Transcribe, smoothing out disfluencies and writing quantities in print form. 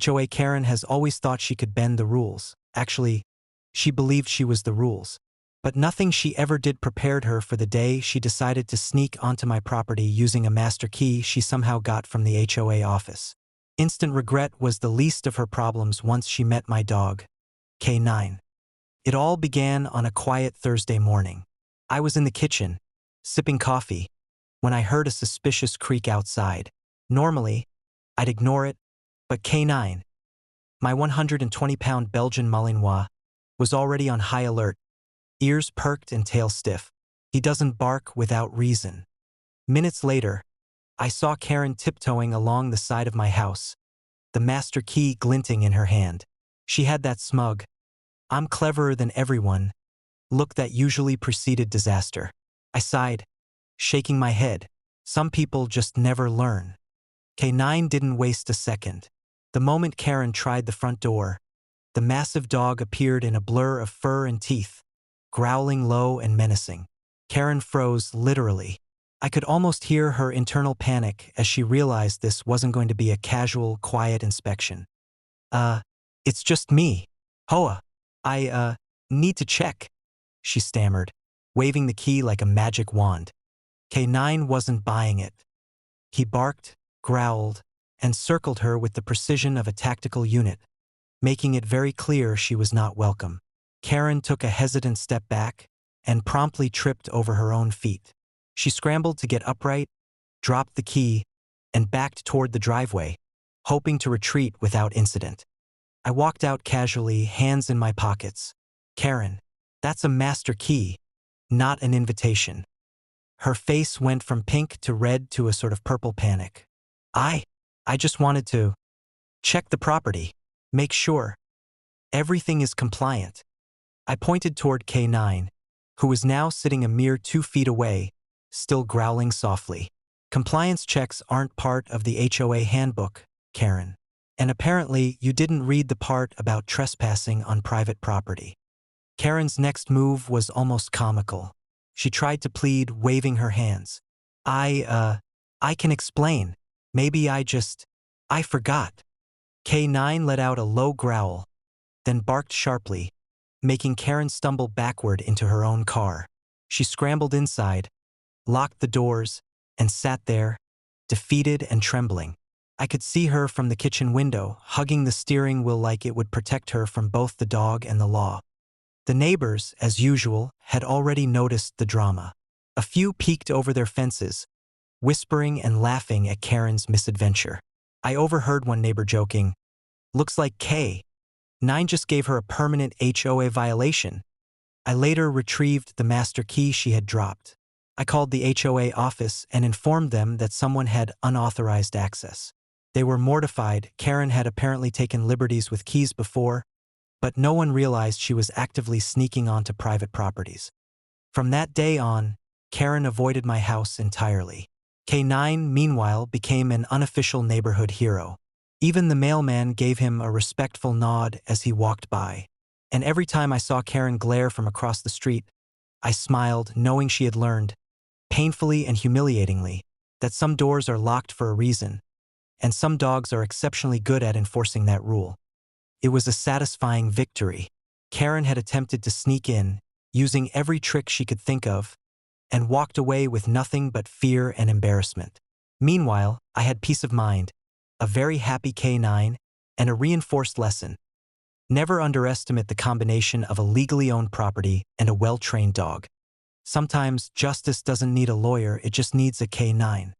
HOA Karen has always thought she could bend the rules. Actually, she believed she was the rules. But nothing she ever did prepared her for the day she decided to sneak onto my property using a master key she somehow got from the HOA office. Instant regret was the least of her problems once she met my dog, K-9. It all began on a quiet Thursday morning. I was in the kitchen, sipping coffee, when I heard a suspicious creak outside. Normally, I'd ignore it, but K-9, my 120-pound Belgian Malinois, was already on high alert, ears perked and tail stiff. He doesn't bark without reason. Minutes later, I saw Karen tiptoeing along the side of my house, the master key glinting in her hand. She had that smug, "I'm cleverer than everyone" look that usually preceded disaster. I sighed, shaking my head. Some people just never learn. K-9 didn't waste a second. The moment Karen tried the front door, the massive dog appeared in a blur of fur and teeth, growling low and menacing. Karen froze, literally. I could almost hear her internal panic as she realized this wasn't going to be a casual, quiet inspection. It's just me. Hoa. I need to check," she stammered, waving the key like a magic wand. K-9 wasn't buying it. He barked, growled, and circled her with the precision of a tactical unit, making it very clear she was not welcome. Karen took a hesitant step back and promptly tripped over her own feet. She scrambled to get upright, dropped the key, and backed toward the driveway, hoping to retreat without incident. I walked out casually, hands in my pockets. "Karen, that's a master key, not an invitation." Her face went from pink to red to a sort of purple panic. I just wanted to check the property, make sure everything is compliant." I pointed toward K-9, who was now sitting a mere 2 feet away, still growling softly. "Compliance checks aren't part of the HOA handbook, Karen. And apparently you didn't read the part about trespassing on private property." Karen's next move was almost comical. She tried to plead, waving her hands. I can explain. Maybe I forgot." K-9 let out a low growl, then barked sharply, making Karen stumble backward into her own car. She scrambled inside, locked the doors, and sat there, defeated and trembling. I could see her from the kitchen window, hugging the steering wheel like it would protect her from both the dog and the law. The neighbors, as usual, had already noticed the drama. A few peeked over their fences, whispering and laughing at Karen's misadventure. I overheard one neighbor joking, "Looks like K-9 just gave her a permanent HOA violation." I later retrieved the master key she had dropped. I called the HOA office and informed them that someone had unauthorized access. They were mortified. Karen had apparently taken liberties with keys before, but no one realized she was actively sneaking onto private properties. From that day on, Karen avoided my house entirely. K-9, meanwhile, became an unofficial neighborhood hero. Even the mailman gave him a respectful nod as he walked by. And every time I saw Karen glare from across the street, I smiled, knowing she had learned, painfully and humiliatingly, that some doors are locked for a reason, and some dogs are exceptionally good at enforcing that rule. It was a satisfying victory. Karen had attempted to sneak in, using every trick she could think of, and walked away with nothing but fear and embarrassment. Meanwhile, I had peace of mind, a very happy K-9, and a reinforced lesson. Never underestimate the combination of a legally owned property and a well-trained dog. Sometimes justice doesn't need a lawyer, it just needs a K-9.